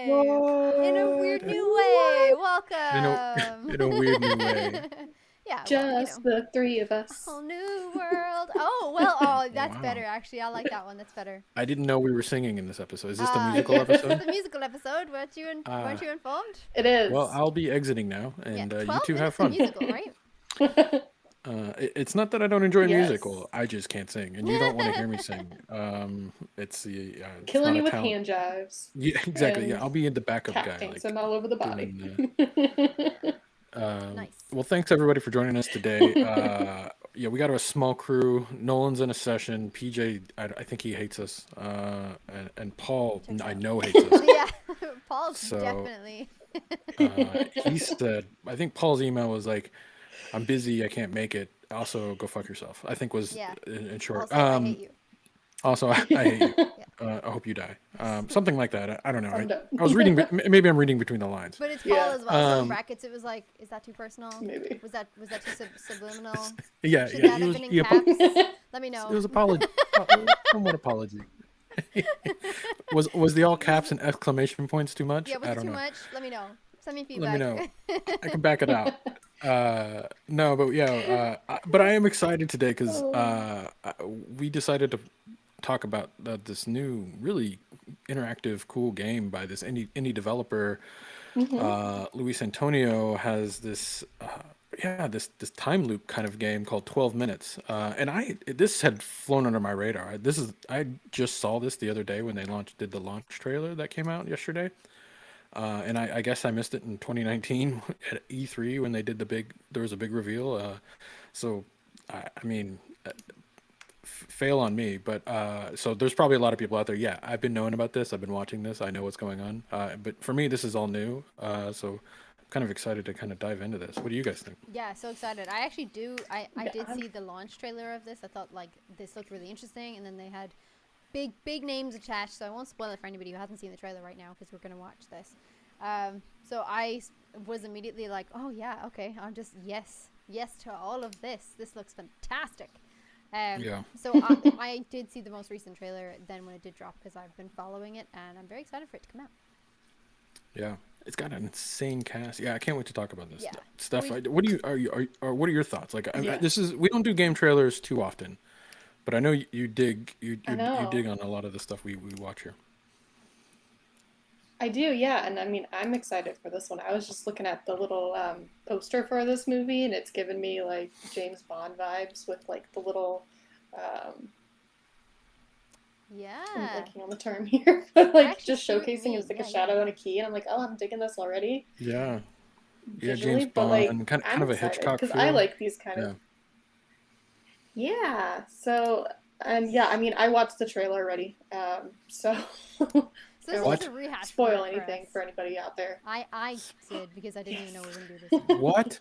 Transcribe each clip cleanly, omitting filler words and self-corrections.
In a weird new way. Welcome. In a weird new way. Yeah. Just the three of us. A whole new world. Oh, well, that's Wow. better, actually. I like that one. That's better. I didn't know we were singing in this episode. Is this the musical This episode? is the musical episode. Weren't you informed? It is. Well, I'll be exiting now, and you 12 two have minutes fun. of musical, right? It's not that I don't enjoy Yes. musical. I just can't sing, and you don't want to hear me sing. It's the it's Killing not you a with talent. hand jives. Yeah, exactly. Yeah, and I'll be the backup Tap guy. dancing all over the body. Nice. Well, thanks everybody for joining us today. Yeah, we got a small crew. Nolan's in a session. PJ, I think he hates us. And Paul, I know hates us. Yeah, Paul's So, definitely. He said, I think Paul's email was like, "I'm busy, I can't make it. Also, go fuck yourself." I think was in short. Also, I hate you. Also, I hate you. Yeah. I hope you die. Something like that. I don't know. I'm done. I was reading. Maybe I'm reading between the lines. But it's Paul Yeah. as well. So in brackets, it was like, is that too personal? Maybe. Was that too subliminal? Yeah, Should yeah. that have been in He caps? Let me know. It was apology. Somewhat apology. Was the all caps and exclamation points too much? Yeah, was I it don't too know. much? Let me know. Send me Let feedback. me know. I can back it out. No, but yeah. But I am excited today because we decided to talk about this new, really interactive, cool game by this indie developer. Luis Antonio has this. This time loop kind of game called 12 Minutes, and this had flown under my radar. I just saw this the other day when they did the launch trailer that came out yesterday, and I guess I missed it in 2019 at E3 when they did there was a big reveal. So I mean, fail on me, but so there's probably a lot of people out there. Yeah, I've been knowing about this. I've been watching this. I know what's going on. But for me, this is all new. So kind of excited to kind of dive into this. What do you guys think? Yeah, so excited. I actually do. I did see the launch trailer of this. I thought like this looked really interesting, and then they had big names attached. So I won't spoil it for anybody who hasn't seen the trailer right now because we're gonna watch this. So I was immediately like, oh yeah, okay. I'm just yes to all of this. This looks fantastic. So I did see the most recent trailer then when it did drop because I've been following it, and I'm very excited for it to come out. Yeah. It's got an insane cast. Yeah, I can't wait to talk about this Yeah. stuff. What are your thoughts? Like, we don't do game trailers too often, but I know you dig on a lot of the stuff we watch here. I do, yeah, and I mean, I'm excited for this one. I was just looking at the little poster for this movie, and it's given me like James Bond vibes with like the little. I'm blanking on the term here, but like just showcasing as like a shadow and a key, and I'm like, oh, I'm digging this already. Yeah, Visually, James but, like, Bond, kind of a Hitchcock because feel. I like these kind of. Yeah. So I mean, I watched the trailer already. So. So this What? is a rehash. Spoil for anything us. for anybody out there. I did because I didn't even know we were gonna do this. What?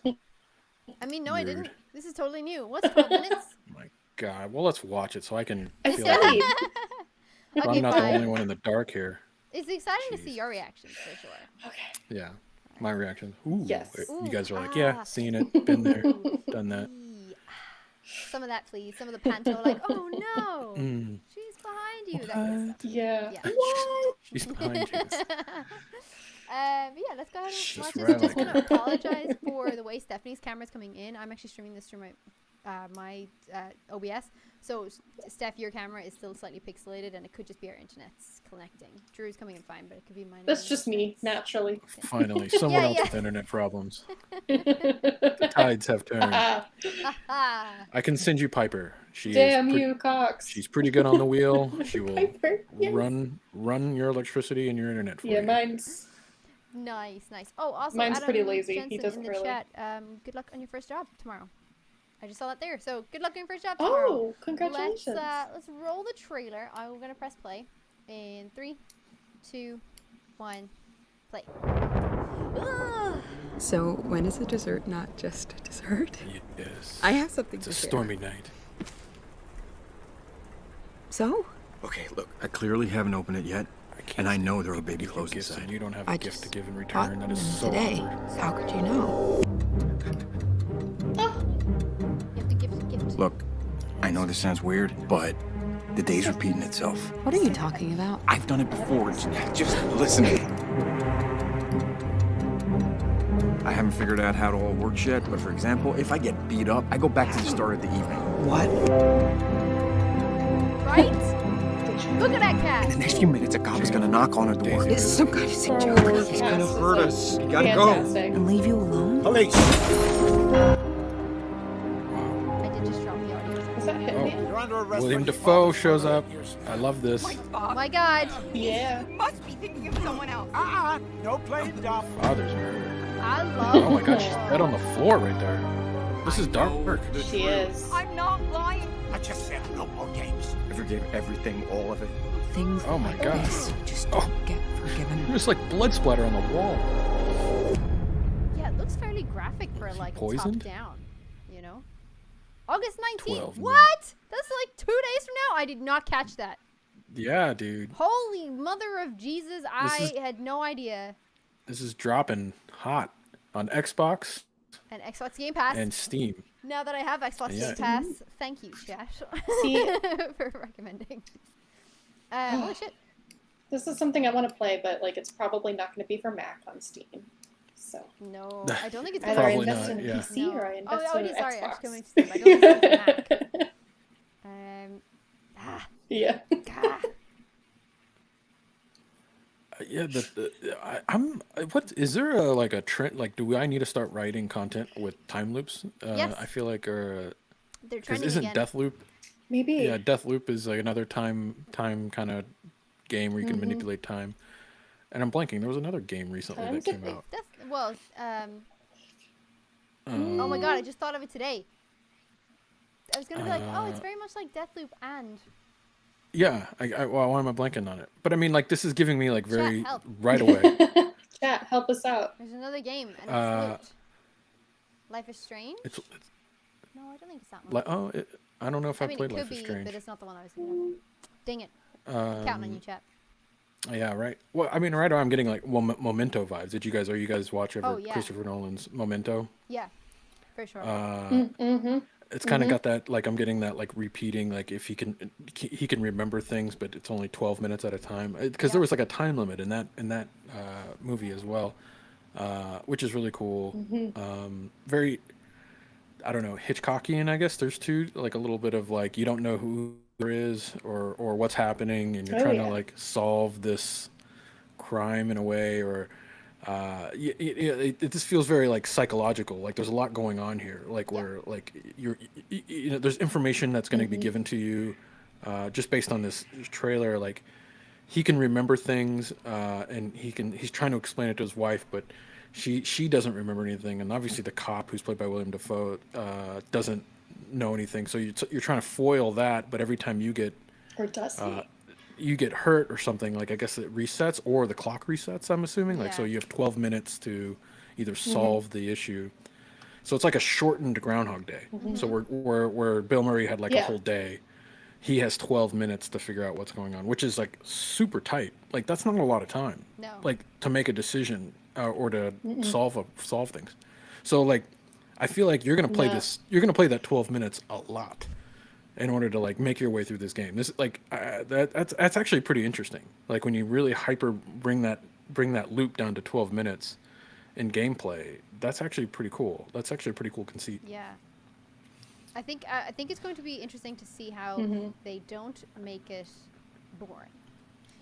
I mean, no, I Rude. didn't. This is totally new. What's 12 minutes? My God. Well, let's watch it so I can I feel said like it. I'm not the fine. only one in the dark here. It's exciting to see Jeez. your reactions for sure. Okay. Yeah, my reaction. Ooh. Yes. You guys are like, Ooh, yeah, seen it, been there, done that. Eee. Some of that, please. Some of the panto, like, oh no, Mm. she's behind you. That kind of stuff. Yeah. Yeah. What? She's behind you. But yeah, let's go ahead and Just watch this. right I'm just like gonna apologize for the way Stephanie's camera's coming in. I'm actually streaming this through my OBS. So Steph, your camera is still slightly pixelated, and it could just be our internet's connecting. Drew's coming in fine, but it could be mine. That's just me, naturally. Finally, someone else with internet problems. The tides have turned. I can send you Piper. She Damn is you, Cox. She's pretty good on the wheel. She will Piper, yes. run your electricity and your internet for Yeah, you. mine's. Nice. Oh, also, Mine's Adam pretty lazy. He Jensen doesn't in the really. chat. Good luck on your first job tomorrow. I just saw that there. So good luck on your first job tomorrow. Oh, congratulations. Let's roll the trailer. I'm gonna press play in 3, 2, 1, play. Ugh. So when is a dessert not just a dessert? Yes. I have something It's to a share. stormy night. So? Okay, look, I clearly haven't opened it yet, and I know there are baby clothes Gifts and inside. you don't have I a gift just to give in bought return. That is them so today. awkward. How could you know? You have to gift. Look, I know this sounds weird, but the day's repeating itself. What are you talking about? I've done it before. Just listen to me. haven't figured out how it all works yet, but for example, if I get beat up, I go back to the start of the evening. What? Right? Look at that cat. In the next few minutes, a cop is gonna knock on a door. This is some kind of sick joke. He's gonna hurt us. You gotta Fantastic. And leave you alone? Police! I did just drop the audio. Is that Hitman? You're under arrest. William Dafoe shows up. I love this. Oh my god. Yeah. Must be thinking of someone else. No playing dumb. Father's murder. I love Oh my god, she's dead on the floor right there. This is dark. She is. I'm not lying. I just said no more games. I forgave everything, all of it. Things Oh my like God. this just Oh. don't get forgiven. There's like blood splatter on the wall. Yeah, it looks fairly graphic for like poisoned? top down, you know? August 19th. 12 What? That's like 2 days from now? I did not catch that. Yeah, dude. Holy mother of Jesus, I had no idea. This is dropping hot on Xbox And Xbox Game Pass. and Steam. Now that I have Xbox Yeah. Game Pass, thank you, chat, See- for recommending. Holy shit. This is something I want to play, but like it's probably not going to be for Mac on Steam. So No, I don't think it's either I Probably invest not, in a yeah. PC or I invest oh, in it an is, sorry, Xbox. actually coming to Steam. I don't think it's a Mac. Yeah. God. Yeah, I'm. What is there a like a trend? Like, do I need to start writing content with time loops? Yes. I feel like, They're because trending isn't again. Deathloop? Maybe. Yeah, Deathloop is like another time kind of game where you can manipulate time. And I'm blanking. There was another game recently that Time's came a- out. Oh my god, I just thought of it today. I was gonna be like, oh, it's very much like Deathloop and Yeah, well, why am I blanking on it? But I mean, like, this is giving me like very help. right away. Chat, help us out. there's another game and Uh, it's loot. Life is Strange? It's No, I don't think it's that one. like I don't know if I I mean, played it Life could is be, Strange. but it's not the one I was thinking of. Dang it. Counting on you, chat. Yeah, right. Well, I mean, right now I'm getting like Memento vibes. Are you guys watch ever Oh, yeah. Christopher Nolan's Memento? Yeah, for sure. It's kind of got that, like, I'm getting that like repeating, like if he can remember things, but it's only 12 minutes at a time, because there was like a time limit in that movie as well, which is really cool. Very, I don't know, Hitchcockian, I guess. There's two, like a little bit of like you don't know who there is or what's happening, and you're trying to like solve this crime in a way, or it just feels very like psychological. Like there's a lot going on here, like where like there's information that's going to be given to you just based on this trailer. Like he can remember things, and he's trying to explain it to his wife, but she doesn't remember anything, and obviously the cop, who's played by Willem Dafoe, doesn't know anything. So you're trying to foil that, but every time you get Or does he? you get hurt or something, like I guess it resets, or the clock resets, I'm assuming. Like, so Yeah. you have 12 minutes to either solve the issue. So it's like a shortened Groundhog Day. So where Bill Murray had like a Yeah. whole day, he has 12 minutes to figure out what's going on, which is like super tight. Like that's not a lot of time. No. Like to make a decision or to solve things. So like, I feel like you're gonna play you're gonna play that 12 minutes a lot in order to like make your way through this game. This like that's actually pretty interesting. Like when you really bring that loop down to 12 minutes in gameplay, that's actually pretty cool. That's actually a pretty cool conceit. Yeah. I think it's going to be interesting to see how they don't make it boring.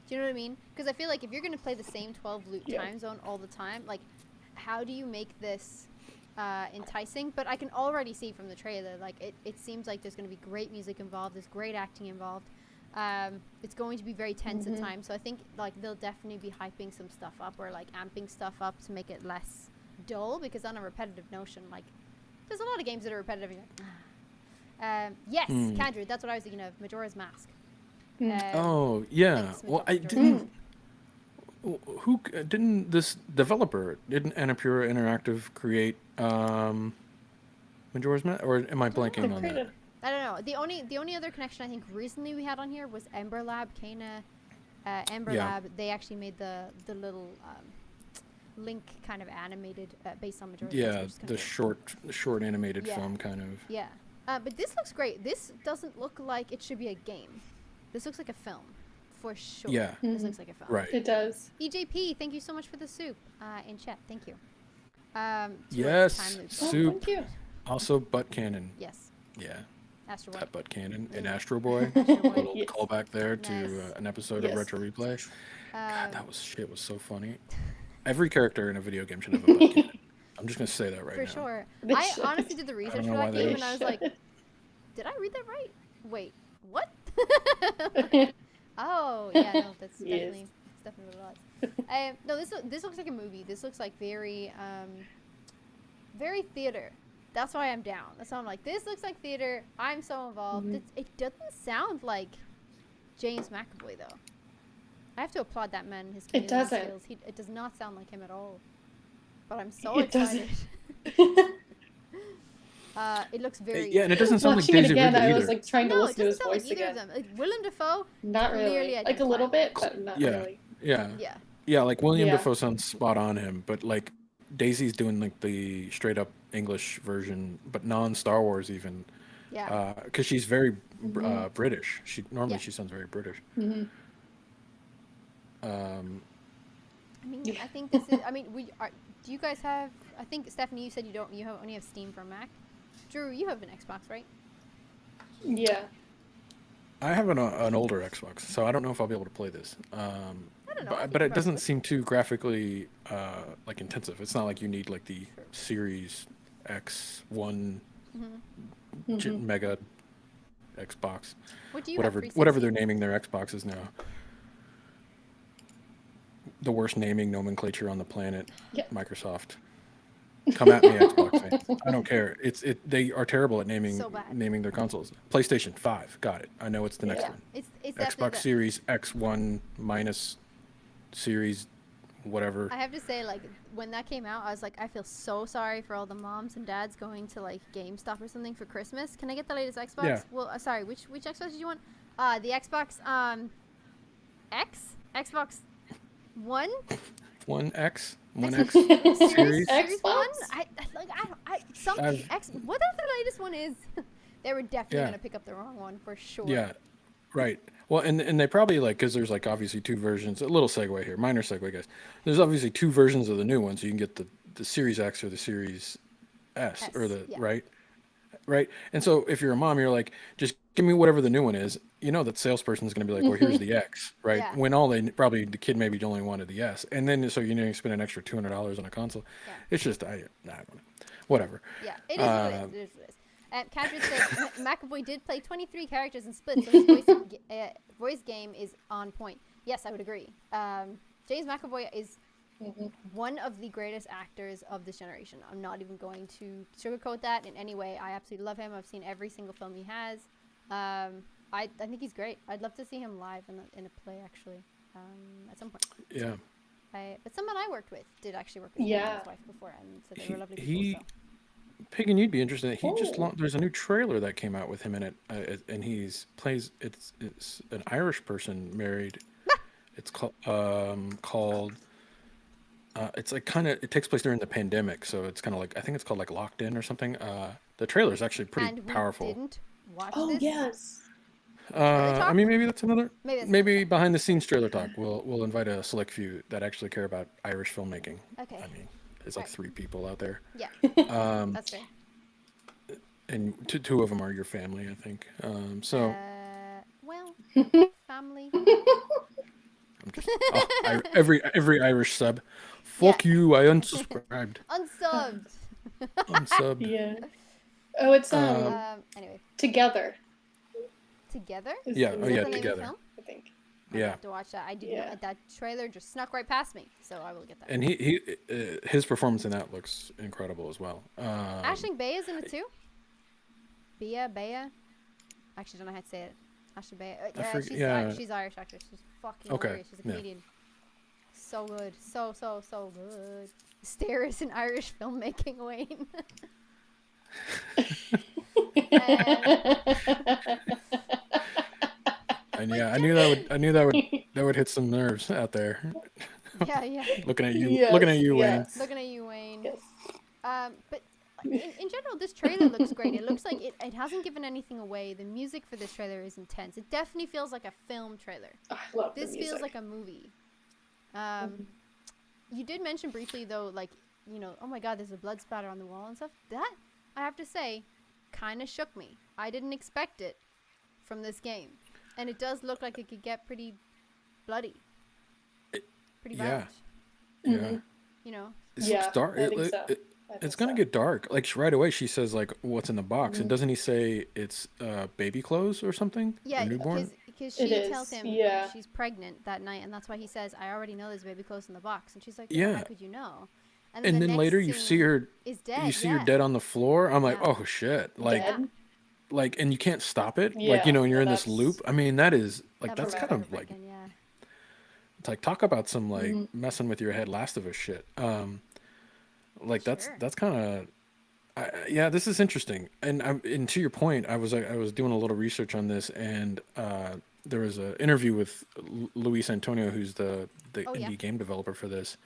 Do you know what I mean? Because I feel like if you're going to play the same 12 loot time zone all the time, like how do you make this enticing? But I can already see from the trailer, like it seems like there's going to be great music involved, there's great acting involved. It's going to be very tense at times, so I think like they'll definitely be hyping some stuff up or like amping stuff up to make it less dull, because on a repetitive notion, like there's a lot of games that are repetitive and you're like, yes, Kendra, that's what I was thinking of, Majora's Mask. Oh yeah. Thanks, Well, Majora's I Mask. didn't. Who didn't this developer didn't Annapurna Interactive create Majora's Mask, or am I blanking on that? I don't know. The only other connection I think recently we had on here was Ember Lab. Ember Yeah. Lab. They actually made the little Link kind of animated based on Majora's Mask. Yeah, which is kind the of short animated Yeah. film kind of. yeah. But this looks great. This doesn't look like it should be a game. This looks like a film, for sure. Yeah. This looks like a film. Right. It does. EJP, thank you so much for the soup in chat. Thank you. Yes, Time Loop. Oh, Soup. thank you. Also, Butt Cannon. Yes. Yeah, Astro Boy. that Butt Cannon in Astro Boy. Astro Boy. Little Yes. callback there to Nice. an episode Yes. of Retro Replay. God, Um, that was shit. Was so funny. Every character in a video game should have a Butt Cannon. I'm just gonna say that right for now. sure. They I should. honestly did the research know for why that they game, and I was like, should. did I read that right? Wait, what? Oh, yeah, no, that's Yes. definitely what it was. No, this looks like a movie. This looks like very theater. That's why I'm down. That's why I'm like, this looks like theater. I'm so involved. Mhm. It doesn't sound like James McAvoy though. I have to applaud that man and his It chameleon doesn't. skills. It does not sound like him at all. But I'm so It excited. doesn't. It looks very. Yeah, and it doesn't sound like Watching it Daisy again, Ridley I either. was like trying to No, it listen to his doesn't sound voice like either again. of them. Like Willem Dafoe. Not Clearly really. Like a little bit, but not Yeah. really. Yeah, Yeah. yeah. Like William Yeah. Dafoe sounds spot on him, but like Daisy's doing like the straight up English version, but non Star Wars even, Yeah. because she's very British. She normally Yeah. she sounds very British. Hmm. I mean, Yeah. I think this is. I mean, do you guys have? I think Stephanie, you said you don't. Only have Steam for Mac. Drew, you have an Xbox, right? Yeah. I have an older Xbox, so I don't know if I'll be able to play this. I don't know. But it doesn't seem too graphically like intensive. It's not like you need like the Series X1 Mega Xbox, What do you whatever have? whatever they're naming their Xboxes now. The worst naming nomenclature on the planet, Yeah. Microsoft. Come at me, Xbox fans. I don't care. They are terrible at naming So bad. their consoles. PlayStation 5, got it. I know it's the next Yeah. one. It's definitely Xbox Series X1 minus Series whatever. I have to say, like, when that came out, I was like, I feel so sorry for all the moms and dads going to like GameStop or something for Christmas. Can I get the latest Xbox? Yeah. Well, sorry, which Xbox did you want? The Xbox Xbox One. One X Series. Series Xbox? One. Something I've- X. Whatever the latest one is, they were definitely Yeah. gonna pick up the wrong one for sure. Yeah, right. Well, and they probably like because there's like obviously two versions. A little segue here, minor segue, guys. There's obviously two versions of the new one, so you can get the Series X or the Series S or the yeah. right. And so if you're a mom, you're like, just give me whatever the new one is. You know that salesperson's going to be like, well, here's the X, right? Yeah. When all the kid maybe only wanted the S, and then so you know you spend an extra $200 on a console. Yeah. It's just I don't know. Whatever. Yeah, it is what it is. It is what it is. Cadre said McAvoy did play 23 characters in Split, so his voice game is on point. Yes, I would agree. James McAvoy is one of the greatest actors of this generation. I'm not even going to sugarcoat that in any way. I absolutely love him. I've seen every single film he has. I think he's great. I'd love to see him live in a play, actually, at some point. Yeah. But someone I worked with did actually work with him Yeah. and his wife before, and so they were lovely people. So. Pagan, you'd be interested. He just Oh. there's a new trailer that came out with him in it, and plays. It's an Irish person married. It's called it's like kind of it takes place during the pandemic, so it's kind of like I think it's called like Locked In or something. The trailer is actually pretty And we powerful. didn't watch Oh this. yes. I mean, maybe that's another. Maybe that's Maybe behind the scenes trailer talk. We'll invite a select few that actually care about Irish filmmaking. Okay. I mean, there's like Right. 3 people out there, Yeah, that's fair. and two of them are your family, I think. So. Well, family. I'm just, every Irish sub. Fuck you! I unsubscribed. Unsubbed. Unsubbed. Yeah. Oh, it's Anyway, Together. Together? is Yeah, the oh, Is that yeah, the name of the Together. film? I think. I'll Yeah, have to watch that. I did Yeah. that trailer just snuck right past me, so I will get that. and his performance in that looks incredible as well. Aisling Bea is in it too. Bea. Actually, don't know how to say it. Aisling Bea. She's Irish actress. She's fucking Okay, hilarious. She's a yeah. comedian. So good. So good. Stare is an Irish filmmaking, Wayne. And yeah, I knew that would hit some nerves out there. Yeah. Looking at you, Yes, Wayne. yes. Looking at you, Wayne. Yes. But in general, this trailer looks great. It looks like it hasn't given anything away. The music for this trailer is intense. It definitely feels like a film trailer. I love This the feels music. like a movie. You did mention briefly though, like you know, oh my god, there's a blood splatter on the wall and stuff. That, I have to say, kind of shook me. I didn't expect it from this game. And it does look like it could get pretty bloody. Pretty violent. Yeah. You know? It Yeah, looks dark. I think so. It's gonna get dark. Like right away, she says like, "What's in the box?" And doesn't he say it's baby clothes or something? Yeah, Or newborn. because It she is, tells him yeah. she's pregnant that night, and that's why he says, "I already know there's baby clothes in the box." And she's like, Yeah. "How could you know?" And the then next later you see scene her. is dead. You see yeah. her dead on the floor. I'm like, Yeah. oh shit! Like, Dead? like, and you can't stop it. Like, Yeah, you know, and you're in this that's- loop. I mean, that is like That was that's kind of like heartbreaking, yeah. it's like talk about some like messing with your head, Last of Us shit. Like Sure. that's kind of. Yeah, this is interesting, and to your point, I was doing a little research on this, and there was an interview with Luis Antonio, who's the Oh, yeah. indie game developer for this.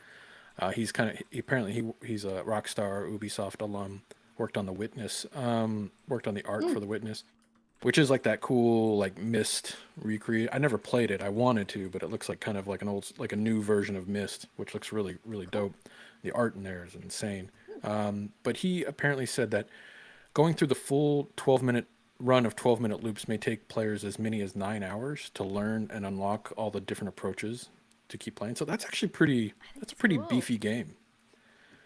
He's apparently he's a Rockstar Ubisoft alum, worked on The Witness, worked on the art for The Witness, which is like that cool like Myst recreate. I never played it. I wanted to, but it looks like kind of like a new version of Myst, which looks really really dope. The art in there is insane. But he apparently said that going through the full 12-minute run of 12-minute loops may take players as many as 9 hours to learn and unlock all the different approaches to keep playing. So that's actually that's a pretty cool. beefy game.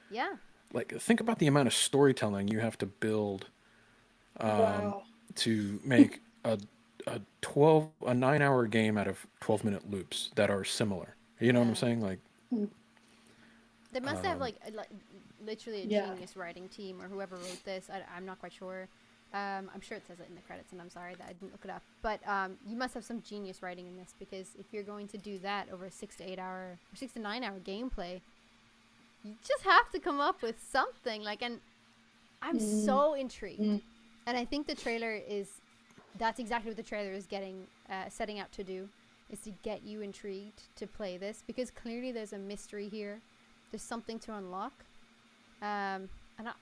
Yeah. Like think about the amount of storytelling you have to build Wow. to make a 9-hour game out of 12-minute loops that are similar. You know what I'm saying? Like They must have like literally a Yeah. genius writing team or whoever wrote this. I'm not quite sure. I'm sure it says it in the credits, and I'm sorry that I didn't look it up. But you must have some genius writing in this, because if you're going to do that over a 6 to 9 hour gameplay, you just have to come up with something. Like, and I'm so intrigued, and I think the trailer that's exactly what the trailer is setting out to do, is to get you intrigued to play this, because clearly there's a mystery here. There's something to unlock. And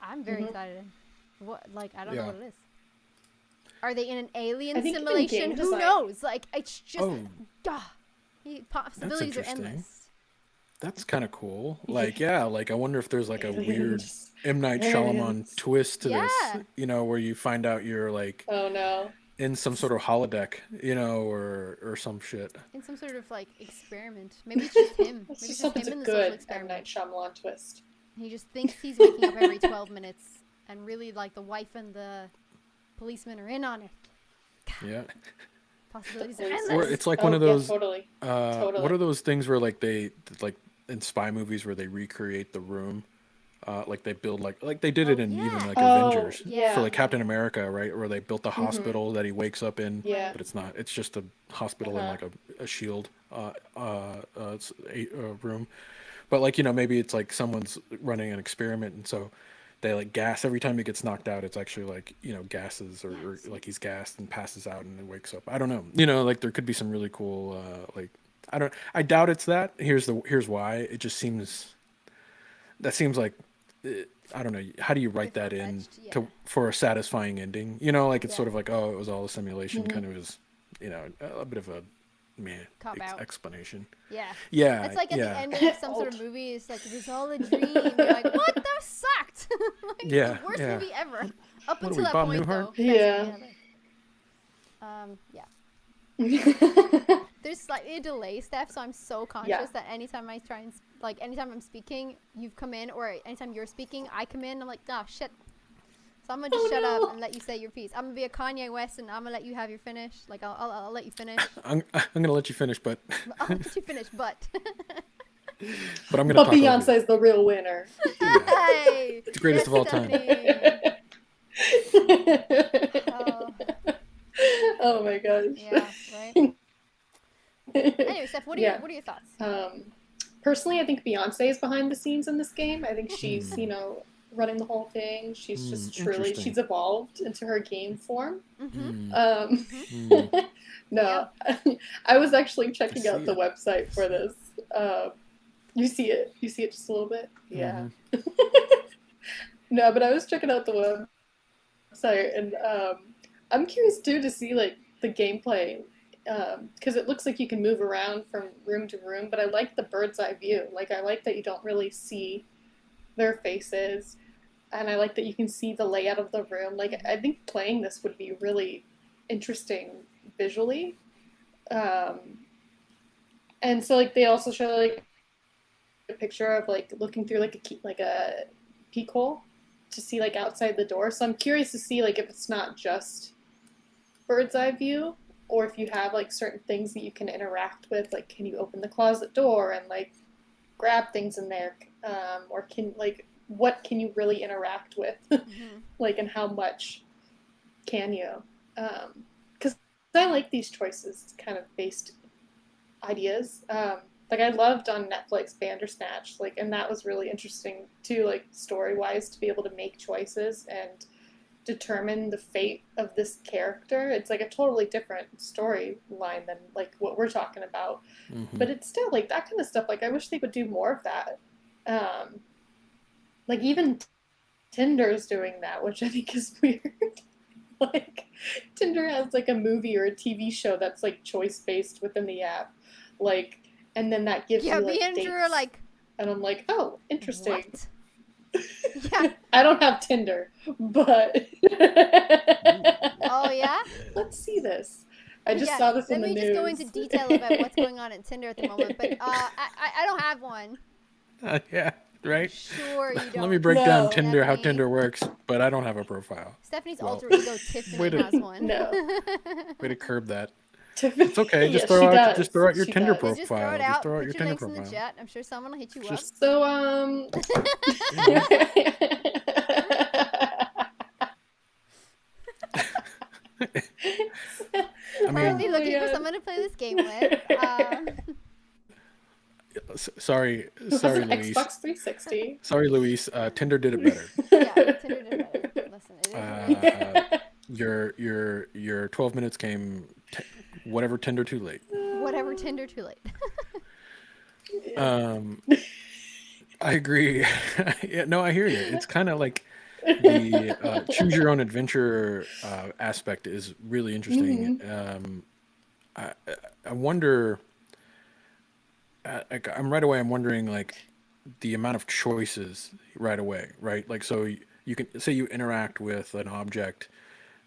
I'm very excited. I don't know Yeah. what it is. Are they in an alien I think in simulation? game Who design- knows? Like, it's just, Oh. possibilities are interesting. endless. that's kind of cool. Like I wonder if there's like a weird Aliens. M. Night Aliens. Shyamalan twist to Yeah. this, you know, where you find out you're like Oh no. in some sort of holodeck, you know, or some shit. In some sort of like experiment. Maybe it's just him. Let's Maybe it's just just hope him it's a in the social good M. experiment. Night Shyamalan twist. He just thinks he's waking up every 12 minutes, and really, like, the wife and the policeman are in on it. Yeah. Possibilities are Or endless. Or it's like Oh, one of yeah, those totally. what Totally. are those things where like they like in spy movies where they recreate the room, like they build like they did it in even yeah. like Oh, Avengers yeah. for like Captain America, right? Where they built the hospital that he wakes up in, Yeah. but it's not. It's just a hospital in like a shield room. But like, you know, maybe it's like someone's running an experiment, and so they like gas every time he gets knocked out. It's actually like, you know, gases or like he's gassed and passes out and then wakes up. I don't know. You know, like there could be some really cool like I doubt it's that. Here's why. It just seems like I don't know. How do you write that in Far-fetched, for a satisfying ending? You know, like it's Yeah. sort of like, oh, it was all a simulation. Kind of is, you know, a bit of a Cop-out. explanation. Yeah. Yeah, It's like at yeah. the end of some sort of movie, it's like, it was all a dream. You're like, what? That sucked. Like, Yeah, the worst yeah. movie ever. Up What are until we, that Bob point, Newhart? though. Yeah. Yeah. There's slightly a delay, Steph, so I'm so conscious Yeah. that anytime I try and, anytime I'm speaking, you've come in, or anytime you're speaking, I come in, I'm like, oh, shit. So I'm gonna just shut up and let you say your piece. I'm gonna be a Kanye West, and I'm gonna let you have your finish. Like, I'll let you finish. I'm gonna let you finish, but I'll let you finish, but. I'm gonna But talk over you. Beyonce's the real winner. Hey! It's the greatest of all time. Oh, Oh my gosh. yeah, right? Anyway, Steph, what are Yeah. your thoughts? Personally, I think Beyonce is behind the scenes in this game. I think she's, you know, running the whole thing. She's just truly, interesting. she's evolved into her game form. Mm-hmm. No, I was actually checking I out see the it. website for this. You see it? You see it just a little bit? Yeah. No, but I was checking out the website, and I'm curious too to see like the gameplay, because it looks like you can move around from room to room. But I like the bird's eye view. Like I like that you don't really see their faces, and I like that you can see the layout of the room. Like, I think playing this would be really interesting visually. And so like they also show like a picture of like looking through like a peek hole to see like outside the door. So I'm curious to see like if it's not just bird's eye view, or if you have like certain things that you can interact with. Like, can you open the closet door and like grab things in there, or can like what can you really interact with, like, and how much can you? Because I like these choices kind of based ideas. Like I loved on Netflix Bandersnatch, like, and that was really interesting too, like story wise, to be able to make choices and determine the fate of this character. It's like a totally different storyline than like what we're talking about, but it's still like that kind of stuff. Like I wish they would do more of that. Like even Tinder's doing that, which I think is weird. Like Tinder has like a movie or a TV show that's like choice based within the app, like, and then that gives you like me and dates. Drew are like, and I'm like, oh, interesting. what? Yeah. I don't have Tinder, but Oh yeah. let's see this. I just saw this in the news. Let me just go into detail about what's going on in Tinder at the moment, but I don't have one. Yeah, right? Sure you don't. Let me break down Tinder, how Stephanie. Tinder works, but I don't have a profile. Stephanie's Well, alter ego Tiffany has one. No. Way to curb that. It's okay, just throw out your Tinder profile. Just throw it out. Just throw out Put your your Tinder links in profile. the chat. I'm sure someone will hit you Just- So I mean, currently looking for someone to play this game with. sorry, Louise. Louise. Xbox 360. Sorry, Louise. Tinder did it better. Yeah, Tinder did better. Listen, it is what it is. Your 12 minutes came whatever Tinder too late. Whatever Tinder too late. I agree. Yeah, no, I hear you. It's kind of like the choose your own adventure aspect is really interesting. I wonder. I'm wondering like the amount of choices right away, right? Like, so you can say you interact with an object,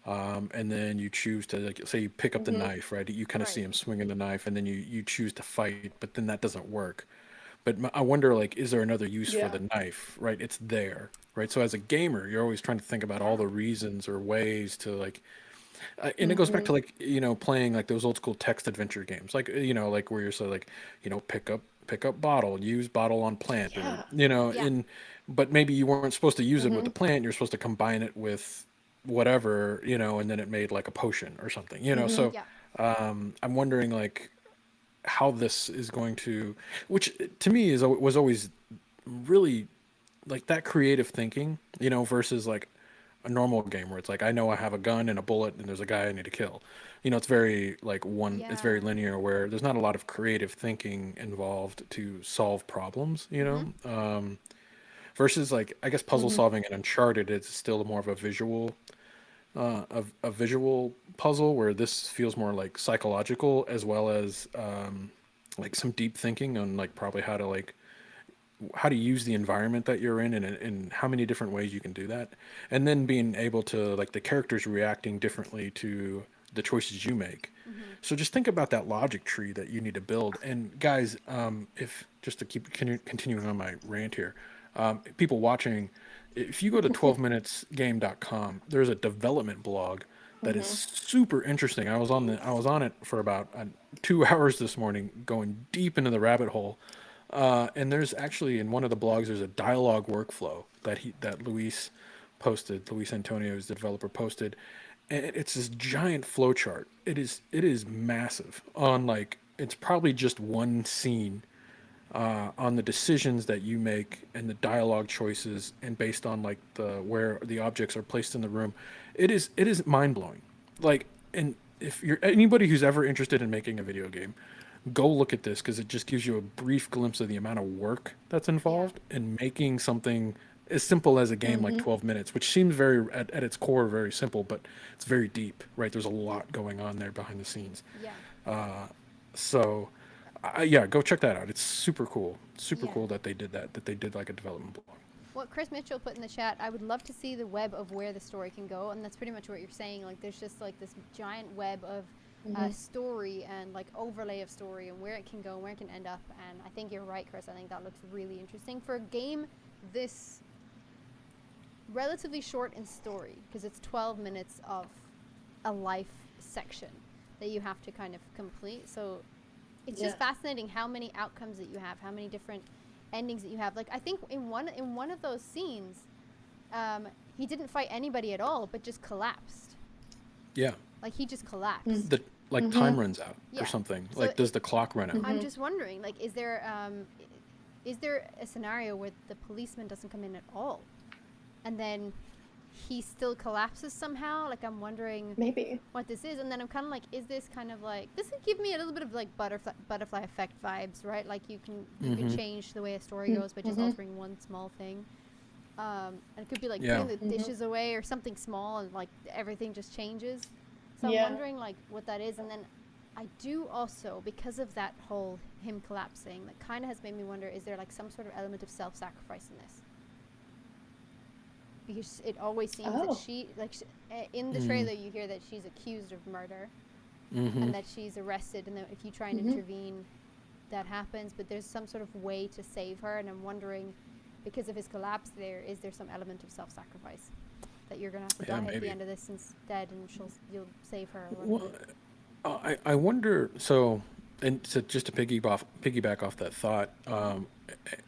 and then you choose to, like, say you pick up the knife, right? You kind of see him swinging the knife, and then you choose to fight, but then that doesn't work. But I wonder, like, is there another use for the knife, right? It's there, right? So as a gamer, you're always trying to think about all the reasons or ways to, like, and it goes back to, like, playing like those old school text adventure games, like, like where you're so like, pick up bottle, use bottle on plant, or, but maybe you weren't supposed to use it with the plant. You're supposed to combine it with whatever, and then it made like a potion or something, So I'm wondering, like, how this is going to, which to me was always really like that creative thinking, versus like a normal game where it's like, I know I have a gun and a bullet and there's a guy I need to kill. It's very like it's very linear, where there's not a lot of creative thinking involved to solve problems, versus like, I guess puzzle solving in Uncharted, it's still more of a visual puzzle, where this feels more like psychological, as well as like some deep thinking on like probably how to use the environment that you're in, and how many different ways you can do that, and then being able to, like, the characters reacting differently to the choices you make. So just think about that logic tree that you need to build. And guys, if just to keep continuing on my rant here, people watching, if you go to 12minutesgame.com, there's a development blog that is super interesting. I was on it for about 2 hours this morning, going deep into the rabbit hole. And there's actually, in one of the blogs, there's a dialogue workflow that Luis posted. Luis Antonio, who's the developer, posted, and it's this giant flow chart. It is massive. On, like, it's probably just one scene, on the decisions that you make and the dialogue choices, and based on like where the objects are placed in the room. It is mind blowing. Like, and if you're anybody who's ever interested in making a video game, go look at this, because it just gives you a brief glimpse of the amount of work that's involved in making something as simple as a game like 12 minutes, which seems very, at its core, very simple, but it's very deep, right? There's a lot going on there behind the scenes. Yeah. Go check that out. It's super cool. Super cool that they did that they did like a development blog. what Chris Mitchell put in the chat, I would love to see the web of where the story can go, and that's pretty much what you're saying. Like, there's just like this giant web of story and like overlay of story and where it can go and where it can end up. And I think you're right, Chris. I think that looks really interesting for a game this relatively short in story, because it's 12 minutes of a life section that you have to kind of complete. So it's just fascinating how many outcomes that you have, how many different endings that you have. Like, I think in one of those scenes, he didn't fight anybody at all, but just collapsed. Yeah. Like, he just collapsed. The time runs out or something. So like, does the clock run out? I'm just wondering, like, is there a scenario where the policeman doesn't come in at all, and then he still collapses somehow? Like, I'm wondering Maybe what this is, and then I'm kind of like, is this kind of like, this would give me a little bit of like butterfly effect vibes, right? Like, you can change the way a story goes by just altering one small thing. And it could be like putting the dishes away or something small, and like everything just changes. So I'm wondering like what that is. And then I do also, because of that whole him collapsing, that kind of has made me wonder, is there like some sort of element of self-sacrifice in this? Because it always seems that she, like, in the trailer you hear that she's accused of murder, and that she's arrested, and that if you try and intervene, that happens, but there's some sort of way to save her. And I'm wondering, because of his collapse, is there some element of self-sacrifice that you're gonna have to die at the end of this instead, and you'll save her? Well, I wonder. So, and so just to piggyback off that thought,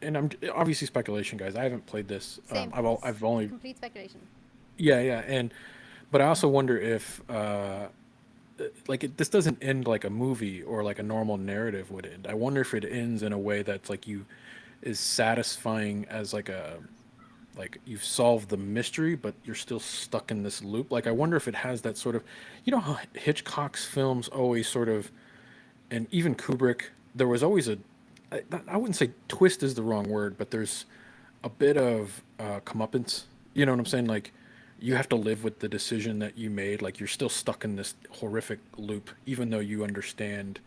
and I'm obviously speculation, guys. I haven't played this. Same. I've only complete speculation. Yeah, but I also wonder if this doesn't end like a movie or like a normal narrative would end. I wonder if it ends in a way that's like is satisfying as like you've solved the mystery, but you're still stuck in this loop. Like, I wonder if it has that sort of, how Hitchcock's films always sort of, and even Kubrick, there was always I wouldn't say twist is the wrong word, but there's a bit of comeuppance. You know what I'm saying? Like, you have to live with the decision that you made. Like, you're still stuck in this horrific loop, even though you understand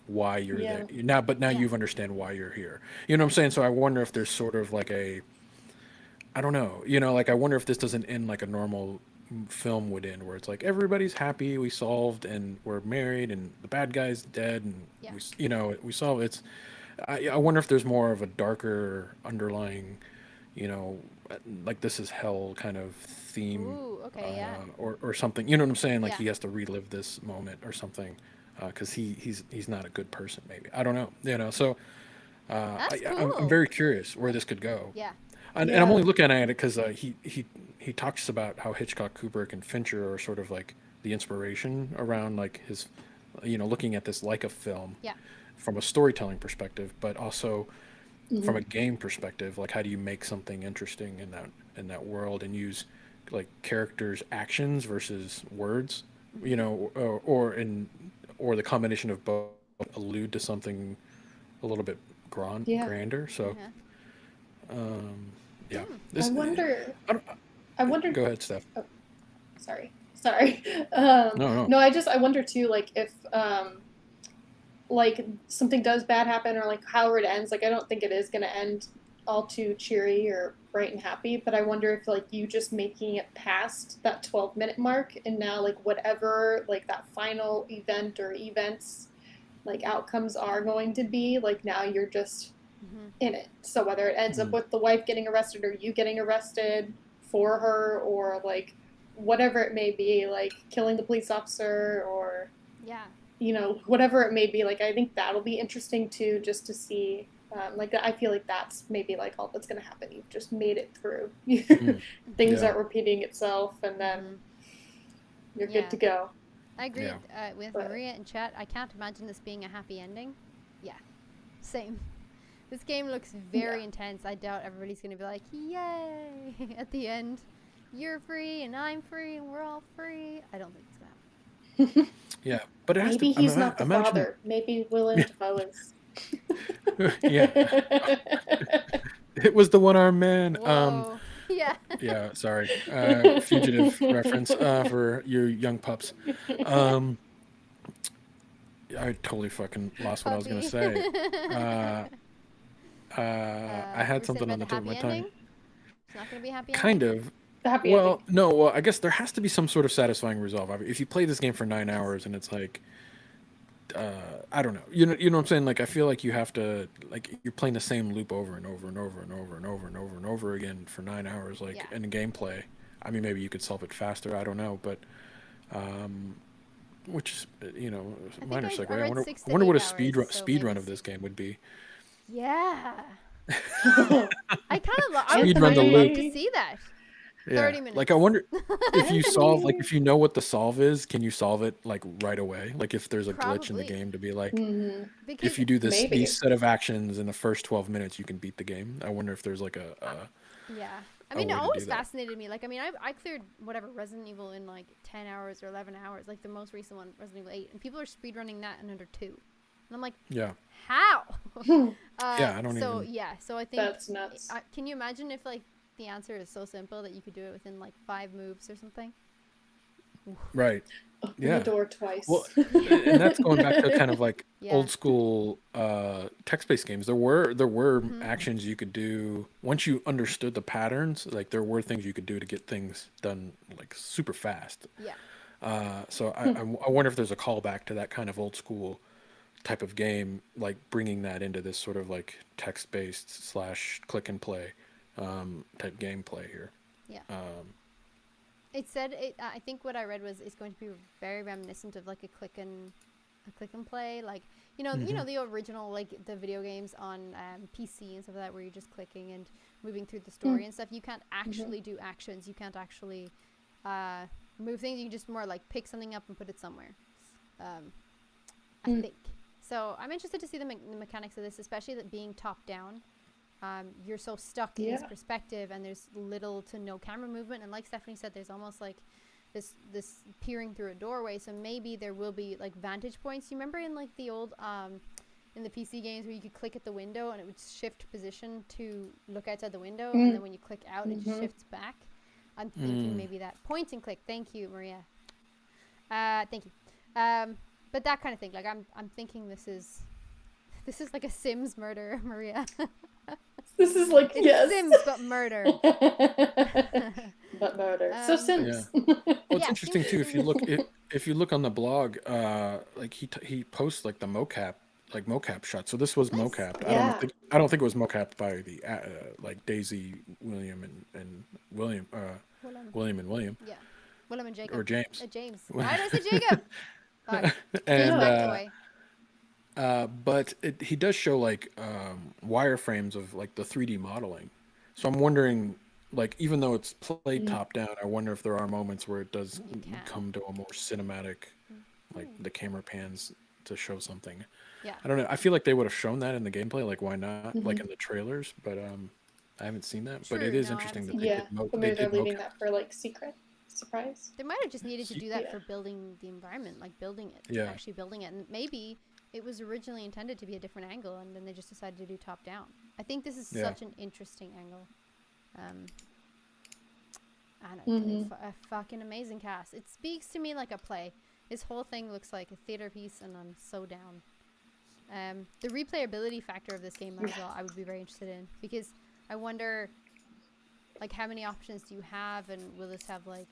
why you're there now. But now you understand why you're here. You know what I'm saying? So I wonder if there's sort of like I don't know. Like, I wonder if this doesn't end like a normal film would end, where it's like everybody's happy, we solved, and we're married, and the bad guy's dead, and we solve it. I wonder if there's more of a darker underlying, like this is hell kind of theme. Ooh, okay, or something. You know what I'm saying? Like, he has to relive this moment or something, because he's not a good person. Maybe, I don't know. So I'm very curious where this could go. Yeah. And I'm only looking at it because he talks about how Hitchcock, Kubrick, and Fincher are sort of like the inspiration around like his, looking at this like a film. Yeah. From a storytelling perspective, but also from a game perspective. Like, how do you make something interesting in that world and use like characters' actions versus words, or the combination of both allude to something a little bit grander. So, I wonder. Go ahead, Steph. Oh, sorry. No. I wonder too, like, if like something does bad happen, or like however it ends. Like, I don't think it is going to end all too cheery or bright and happy, but I wonder if like you just making it past that 12-minute mark, and now like whatever like that final event or events like outcomes are going to be, like now you're just in it. So whether it ends up with the wife getting arrested or you getting arrested for her, or like whatever it may be, like killing the police officer, or whatever it may be, like I think that'll be interesting too, just to see. Like, I feel like that's maybe like all that's going to happen. You've just made it through. Things aren't repeating itself, and then you're good to go. I agree with Maria in chat. I can't imagine this being a happy ending. Yeah, same. This game looks very intense. I doubt everybody's going to be like, yay, at the end. You're free, and I'm free, and we're all free. I don't think it's going to happen. Yeah, but it has maybe to, he's not the father. Maybe Willem Dafoe is. It was the one-armed man. Whoa. Yeah, sorry. Fugitive reference for your young pups. I totally fucking lost what I was going to say. I had something on the tip of my tongue. It's not going to be a happy Kind ending? of. The happy Well, ending. no. Well, I guess there has to be some sort of satisfying resolve. If you play this game for 9 hours and it's like, I don't know. You know what I'm saying? Like, I feel like you have to, like, you're playing the same loop over and over and over and over and over and over and over again for 9 hours. Like, Yeah. in a gameplay. I mean, maybe you could solve it faster. I don't know, but, which is, I minor think segue. I I read wonder, 6 I to wonder what 8 a hours, so speed maybe run of this game would be. Yeah. I kind of I would Speed run the kind of love loop. to see that. Yeah. 30 minutes. Like, I wonder if you solve, like, if you know what the solve is, can you solve it like right away? Like, if there's a glitch in the Probably. game to be like, Because if you do Maybe. these set of actions in the first 12 minutes, you can beat the game. I wonder if there's like yeah. I a mean, way it to do always that. fascinated me. Like, I mean, I cleared whatever Resident Evil in like 10 hours or 11 hours, like the most recent one, Resident Evil 8, and people are speedrunning that in under 2. And I'm like, Yeah. how? Yeah, I don't so, even- yeah, so I think. That's nuts. Can you imagine if, like, the answer is so simple that you could do it within like 5 moves or something? Right. Open Yeah. the door twice. Well, and that's going back to kind of like Yeah. old school text-based games. There were Mm-hmm. actions you could do once you understood the patterns. Like, there were things you could do to get things done like super fast. Yeah. So I wonder if there's a callback to that kind of old school type of game, like bringing that into this sort of like text-based / click and play type gameplay here. Yeah. It said I think what I read was it's going to be very reminiscent of like a click and play, like you know the original, like the video games on PC and stuff like that, where you're just clicking and moving through the story and stuff. You can't actually do actions. You can't actually move things. You can just more like pick something up and put it somewhere. I think so. I'm interested to see the mechanics of this, especially that being top down. You're so stuck in this perspective, and there's little to no camera movement. And like Stephanie said, there's almost like this peering through a doorway. So maybe there will be like vantage points. You remember in like the old in the PC games where you could click at the window and it would shift position to look outside the window, and then when you click out, it just shifts back. I'm thinking maybe that point and click. Thank you, Maria. Thank you. But that kind of thing. Like I'm thinking this is like a Sims murder, Maria. This is like, It's yes. Sims, but murder. But murder. So Sims. Well, it's Yeah, interesting seems too. If you look on the blog, like he posts like the mocap shot. So this was mocap. Yeah. I don't think it was mocap by the like Daisy, William and William, William and William, Yeah. Willem and Jacob. or James. James. Why did I say Jacob? God. And James McAvoy. but he does show like wireframes of like the 3D modeling. So I'm wondering, like, even though it's played top down, I wonder if there are moments where it does come to a more cinematic, like the camera pans to show something. Yeah. I don't know. I feel like they would have shown that in the gameplay. Like, why not? Like in the trailers, but I haven't seen that. But True, it is no, I interesting that haven't they Yeah. did But maybe they're leaving mocap. that for like secret surprise. They might have just needed to do that Yeah. for building the environment, like building it, Yeah. actually building it. And maybe it was originally intended to be a different angle, and then they just decided to do top down. I think this is Yeah. such an interesting angle. And a fucking amazing cast. It speaks to me like a play. This whole thing looks like a theater piece, and I'm so down. The replayability factor of this game as well, I would be very interested in, because I wonder, like, how many options do you have, and will this have like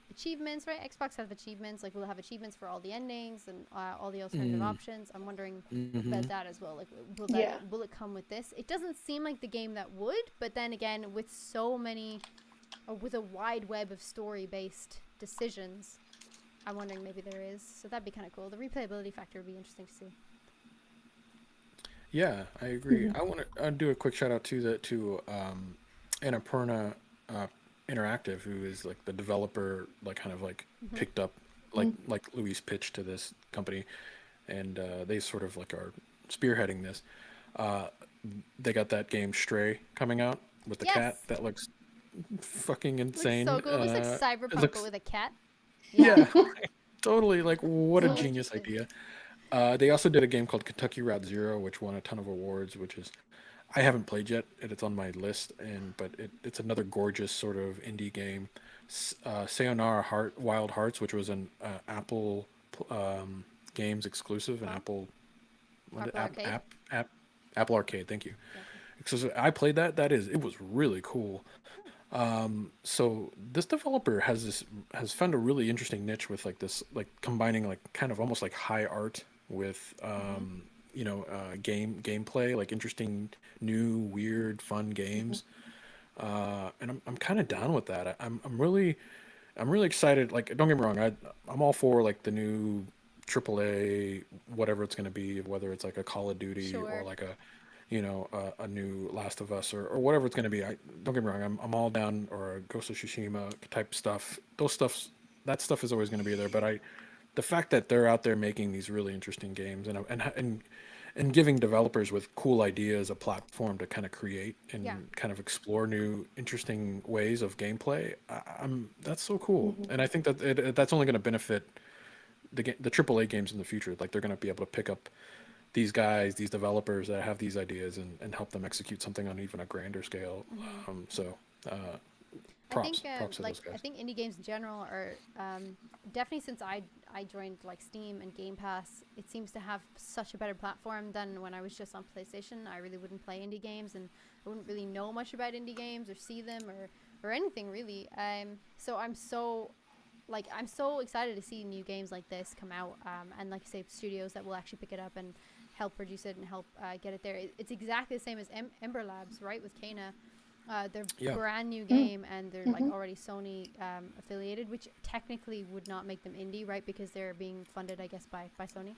achievements? Right, Xbox has achievements. Like, will it have achievements for all the endings and all the alternative options? I'm wondering about that as well. Like, will it come with this? It doesn't seem like the game that would, but then again, with so many, with a wide web of story-based decisions, I'm wondering maybe there is. So that'd be kind of cool. The replayability factor would be interesting to see. Yeah, I agree. I want to do a quick shout out to Annapurna Interactive, who is like the developer, like kind of like picked up like Louis' pitch to this company, and they sort of like are spearheading this. They got that game Stray coming out with the cat that looks fucking insane. Looks so cool. It looks like Cyberpunk looks- but with a cat. Yeah, totally. Like, what a genius idea. They also did a game called Kentucky Route Zero, which won a ton of awards, which is, I haven't played yet, and it's on my list, but it's another gorgeous sort of indie game. Sayonara Wild Hearts, which was an Apple Games exclusive, an Apple Apple Arcade. Apple Arcade, thank you. because I played that. It was really cool. So this developer has found a really interesting niche with like this, like combining like kind of almost like high art with gameplay, like interesting new weird fun games. And I'm kind of down with that. I'm really excited. Like, don't get me wrong, I'm all for like the new AAA, whatever it's going to be, whether it's like a Call of Duty or Sure. like a new Last of Us or whatever it's going to be. Don't get me wrong, I'm all down, or a Ghost of Tsushima type stuff. That stuff is always going to be there. But the fact that they're out there making these really interesting games and giving developers with cool ideas a platform to kind of create and Yeah. kind of explore new interesting ways of gameplay, that's so cool. And I think that that's only going to benefit the AAA games in the future. Like, they're going to be able to pick up these guys, these developers that have these ideas, and help them execute something on even a grander scale. Uh, I think props to those I guys. think indie games in general are definitely, since I joined like Steam and Game Pass, it seems to have such a better platform than when I was just on PlayStation. I really wouldn't play indie games, and I wouldn't really know much about indie games or see them or anything really. So I'm so excited to see new games like this come out, and like I say, studios that will actually pick it up and help produce it and help get it there. It's exactly the same as Ember Labs, right, with Kana. Their Yeah. brand new game, and they're like already Sony affiliated, which technically would not make them indie, right, because they're being funded, I guess, by Sony.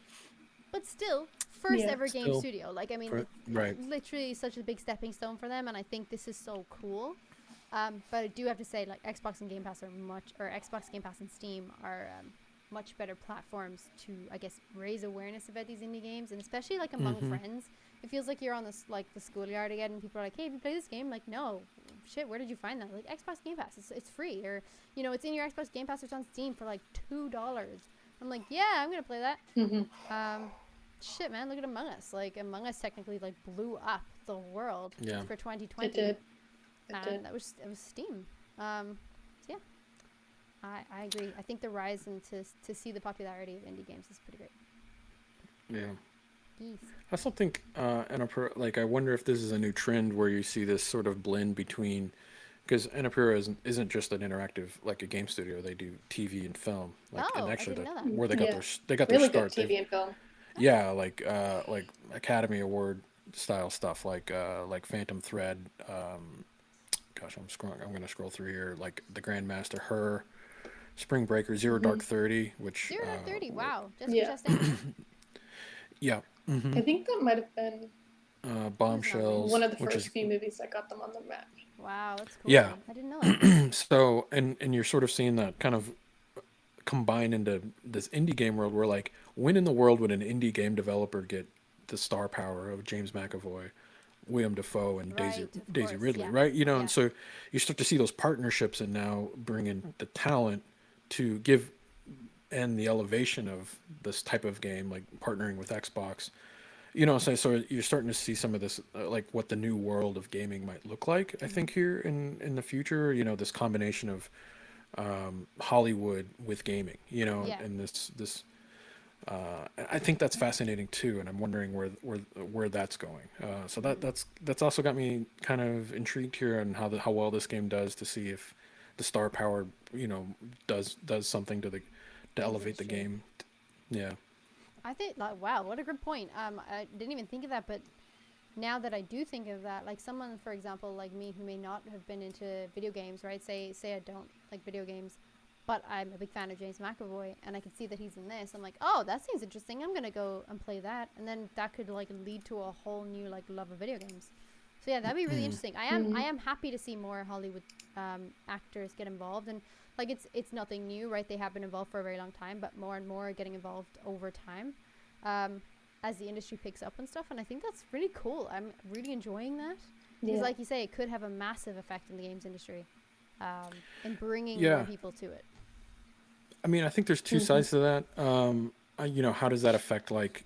But still, first Yeah. ever game Still, studio. Like, I mean, for- it's right. literally such a big stepping stone for them, and I think this is so cool. But I do have to say, like, Xbox and Game Pass Xbox Game Pass and Steam are much better platforms to, I guess, raise awareness about these indie games, and especially like among friends. It feels like you're on this like the schoolyard again, and people are like, "Hey, have you played this game?" Like, no, shit, where did you find that? Like, Xbox Game Pass, it's free, or it's in your Xbox Game Pass, or it's on Steam for like $2. I'm like, yeah, I'm gonna play that. Shit, man, look at Among Us. Like, Among Us technically like blew up the world Yeah. for 2020. It did. And it was Steam. So yeah, I agree. I think the rise and to see the popularity of indie games is pretty great. Yeah. Yes. I still think, like, I wonder if this is a new trend where you see this sort of blend between, because Annapurna isn't just an interactive, like a game studio. They do TV and film. Like, Oh, and I actually, didn't know that. where they got Yeah. their Really start. good TV and film. Yeah, like Academy Award style stuff, like Phantom Thread. Gosh, I'm gonna scroll through here. Like the Grandmaster, Her, Spring Breaker, Zero Dark 30, which 0 to 30. Wow. Yeah. yeah, I think that might have been Bombshells, one of the which first is few movies that got them on the map. Wow, that's cool. Yeah. I didn't know that. so, and you're sort of seeing that kind of combine into this indie game world, where like, when in the world would an indie game developer get the star power of James McAvoy, Willem Dafoe, and Right, of Daisy course, Ridley, yeah. right? Yeah. And so you start to see those partnerships, and now bring in the talent to give and the elevation of this type of game, like partnering with Xbox. So you're starting to see some of this, like what the new world of gaming might look like. I think here in the future, this combination of Hollywood with gaming, Yeah. and this. I think that's fascinating too, and I'm wondering where that's going. So that's also got me kind of intrigued here on how well this game does, to see if the star power, does something to elevate the Industry. game. Yeah. I think, like, wow, what a good point. I didn't even think of that, but now that I do think of that, like someone, for example, like me, who may not have been into video games, right? Say I don't like video games, but I'm a big fan of James McAvoy, and I can see that he's in this. I'm like, oh, that seems interesting. I'm gonna go and play that, and then that could like lead to a whole new like love of video games. So yeah, that'd be really interesting. I am happy to see more Hollywood actors get involved, and like it's nothing new, right? They have been involved for a very long time, but more and more are getting involved over time, as the industry picks up and stuff. And I think that's really cool. I'm really enjoying that, because like you say, it could have a massive effect in the games industry, and bringing more people to it. I mean, I think there's two sides to that. How does that affect like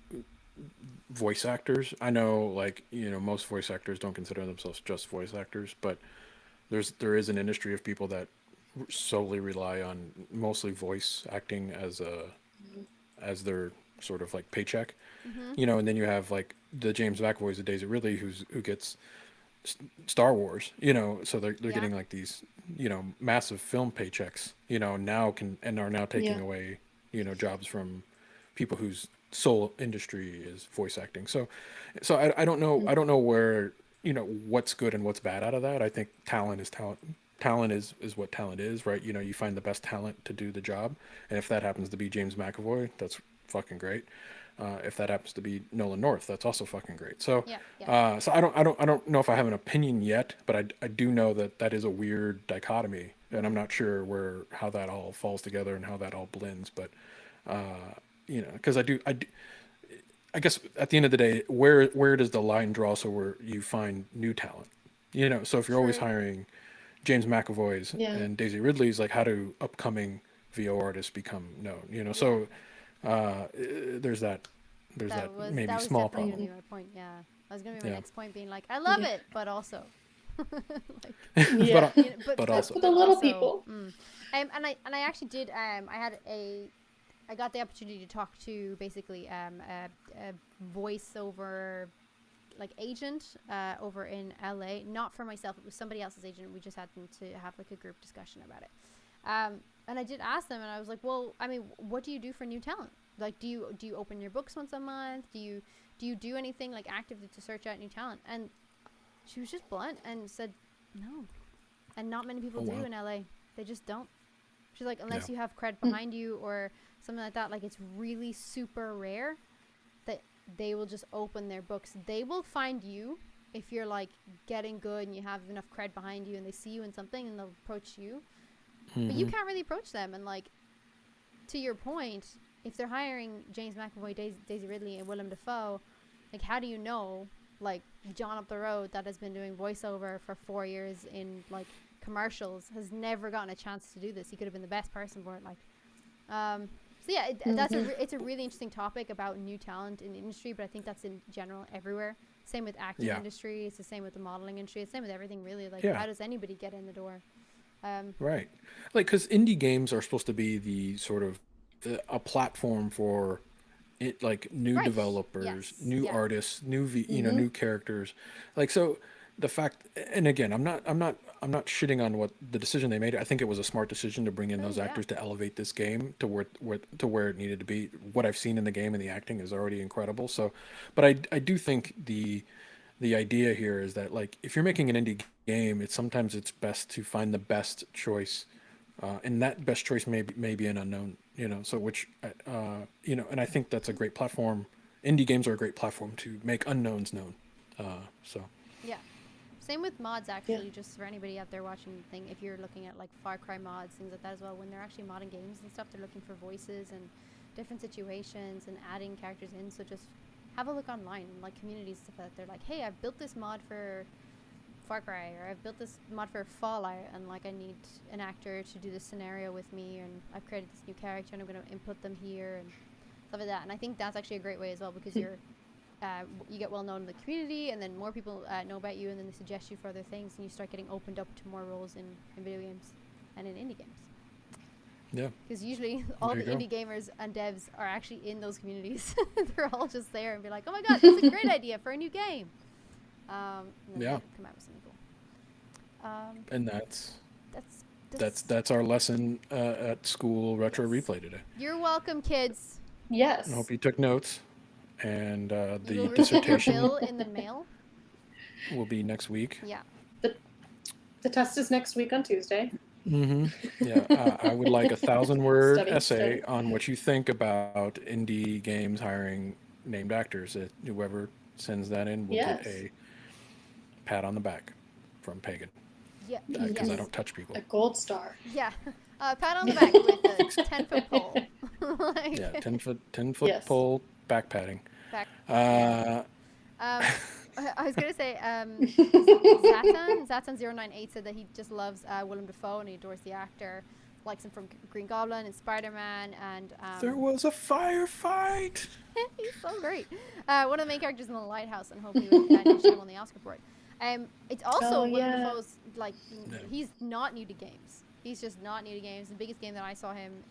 voice actors? I know, like, most voice actors don't consider themselves just voice actors, but there is an industry of people that solely rely on mostly voice acting as their sort of like paycheck. And then you have like the James McAvoys, the Daisy Ridley, who gets Star Wars, so they're Yeah. getting like these, massive film paychecks, and are now taking Yeah. away, jobs from people whose sole industry is voice acting. So I don't know. I don't know where, what's good and what's bad out of that. I think talent is talent. Talent is what talent is, right? You find the best talent to do the job, and if that happens to be James McAvoy, that's fucking great. If that happens to be Nolan North, that's also fucking great. So, Yeah, yeah. so I don't know if I have an opinion yet, but I do know that is a weird dichotomy, and I'm not sure how that all falls together and how that all blends. But, because I guess at the end of the day, where does the line draw so where you find new talent? So if you're always True. hiring James McAvoy's Yeah. and Daisy Ridley's, like, how do upcoming VO artists become known? So there's that maybe that was small definitely problem. gonna be my point. Yeah, that was gonna be my Yeah. next point, being like, I love Yeah. it, but also, like, Yeah. But also. For the little people. And I actually did. I got the opportunity to talk to basically a voiceover like agent over in LA. Not for myself. It was somebody else's agent. We just happened to have like a group discussion about it. And I did ask them, and I was like, well, I mean, what do you do for new talent? Like, do you open your books once a month? Do you do anything like actively to search out new talent? And she was just blunt and said no. And not many people Oh, do wow. in LA. They just don't. She's like, unless Yeah. you have cred behind you or something like that, like it's really super rare that they will just open their books. They will find you if you're like getting good and you have enough cred behind you and they see you in something and they'll approach you. But you can't really approach them. And like, to your point, if they're hiring James McAvoy, Daisy Ridley, and Willem Dafoe, like, how do you know, like, John up the road that has been doing voiceover for 4 years in like commercials has never gotten a chance to do this? He could have been the best person for it. Like, so yeah, it's a really interesting topic about new talent in the industry, but I think that's in general everywhere. Same with acting Yeah. industry. It's the same with the modeling industry. It's the same with everything really. Like, Yeah. how does anybody get in the door? Right. Like, because indie games are supposed to be the sort of a platform for it, like new Right. developers, Yes. new Yeah. artists, new characters. Like, so the fact, and again, I'm not shitting on what the decision they made. I think it was a smart decision to bring in those yeah. actors to elevate this game to where it needed to be. What I've seen in the game and the acting is already incredible. So, but I do think the idea here is that, like, if you're making an indie game, sometimes it's best to find the best choice, and that best choice may be an unknown, so which and I think that's a great platform. Indie games are a great platform to make unknowns known. So Yeah. Same with mods, actually, just for anybody out there watching the thing. If you're looking at like Far Cry mods, things like that as well, when they're actually modding games and stuff, they're looking for voices and different situations and adding characters in. So just have a look online, like communities, stuff like that. They're like, hey, I've built this mod for Far Cry, or I've built this mod for Fallout, and like I need an actor to do this scenario with me, and I've created this new character, and I'm going to input them here and stuff like that. And I think that's actually a great way as well, because you get well known in the community, and then more people know about you, and then they suggest you for other things, and you start getting opened up to more roles in video games and in indie games. yeah, Because usually all There the you indie gamers and devs are actually in those communities. They're all just there and be like, oh my god, that's a great idea for a new game. And then Yeah. they come out with something cool. and That's that's our lesson at school retro replay today. You're welcome, kids. Yes. I hope you took notes, and You the will receive your dissertation bill in the mail. will be next week. Yeah. The test is next week on Tuesday. Yeah, I would like a 1,000-word Study, essay study. on what you think about indie games hiring named actors. Whoever sends that in will get Yes. a pat on the back from Pagan, Yeah. because I yes. don't touch people. A gold star. Yeah. Pat on the back with a 10-foot pole. Like, Yeah, 10-foot Yes. pole back patting. back. Uh, I was gonna say, Zatan098 said that he just loves Willem Dafoe and he adores the actor, likes him from Green Goblin and Spider-Man, and there was a firefight. he's so great. One of the main characters in The Lighthouse, and hopefully he should have won the Oscar for it. It's also Oh, Willem yeah. Dafoe's, like, Yeah. he's not new to games. He's just not new to games. The biggest game that I saw him,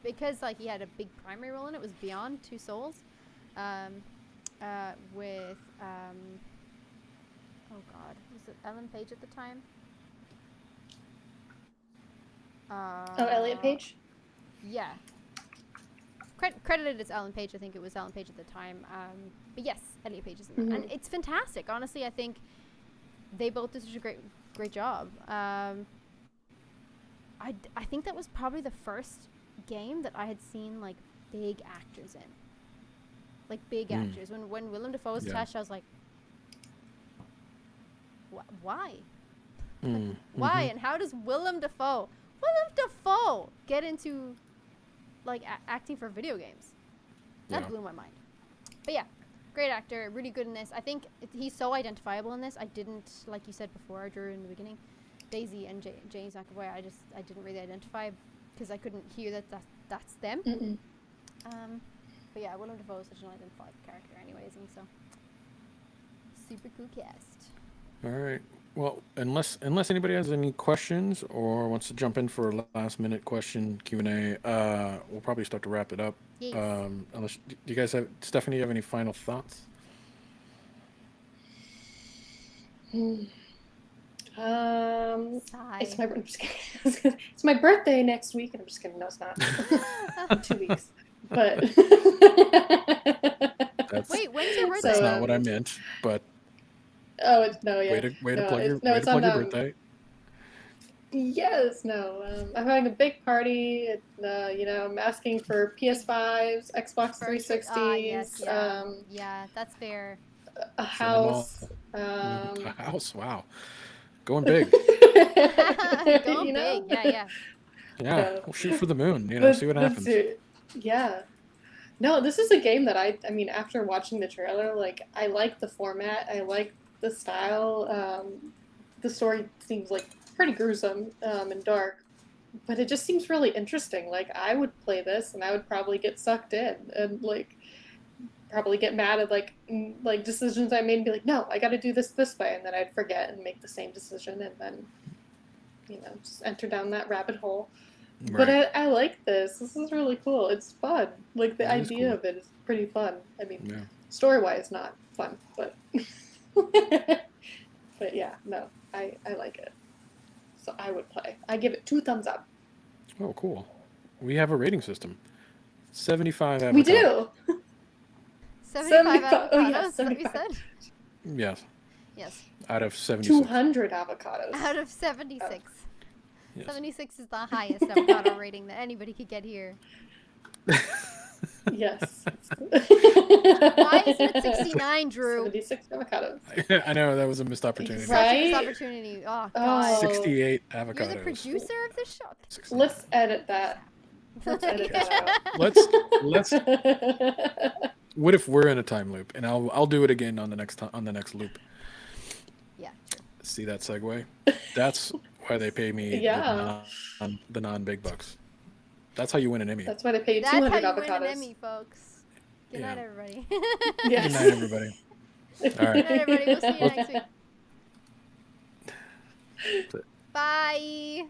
because like he had a big primary role in it, was Beyond Two Souls, with oh god, was it Ellen Page at the time? Oh, Elliot Page? Yeah. Credited as Ellen Page. I think it was Ellen Page at the time. But yes, Elliot Page is in there. And it's fantastic. Honestly, I think they both did such a great job. I think that was probably the first game that I had seen like big actors in. Like big actors. When Willem Dafoe was attached, I was like, why? Why? And how does Willem Dafoe get into like acting for video games? That blew my mind. But yeah, great actor, really good in this. I think he's so identifiable in this. I didn't, like you said before, Drew, in the beginning, Daisy and James McAvoy, I didn't really identify because I couldn't hear that's them. But yeah, Willem Dafoe is such an identifiable character anyways, and so super cool cast. All right. Well, unless anybody has any questions or wants to jump in for a last minute question Q&A, we'll probably start to wrap it up. Yes. Unless do you guys have, Stephanie, you have any final thoughts? Sigh. It's my I'm just kidding. It's my birthday next week, and I'm just kidding. No, it's not. 2 weeks. But Wait, when's your birthday? That's not what I meant, but oh, it's no, yeah. way to plug your birthday. Yes, no. I'm having a big party. I'm asking for PS5s, Xbox 360s. Yes, yeah, that's fair. A house. A house, wow. Going big. Going big, yeah. Yeah, we'll shoot for the moon, see what happens. Yeah. No, this is a game that I mean, after watching the trailer, like, I like the format, I like the style. The story seems like pretty gruesome and dark, but it just seems really interesting. Like, I would play this and I would probably get sucked in and like probably get mad at like decisions I made and be like, no, I got to do this way, and then I'd forget and make the same decision and then just enter down that rabbit hole. Right. But I like this. This is really cool. It's fun. Like, the idea cool. of it is pretty fun. I mean, Yeah. story-wise, not fun, but but yeah, no, I like it. So I would play. I give it 2 thumbs up. Oh, cool. We have a rating system. 75 avocados. We do. 75 avocados, oh, yeah, is that what you 75. said? Yes. Yes. Out of 76. 200 avocados. Out of 76. Yes. 76 is the highest avocado rating that anybody could get here. Yes. Why isn't it 69, Drew? 76 avocados. I know, that was a missed opportunity. Such a missed Right? opportunity. Oh, God. 68 avocados. You're the producer of this show? 68. Let's edit that. Let's edit that out. Let's what if we're in a time loop, and I'll do it again on the next loop. Yeah. See that segue? That's why they pay me Yeah. the non-big bucks. That's how you win an Emmy. That's why they paid That's 200 how you avocados. win an Emmy, folks. Good Yeah. night, everybody. Yes. Good night, everybody. All Good right. night, everybody. We'll see you next week. Bye.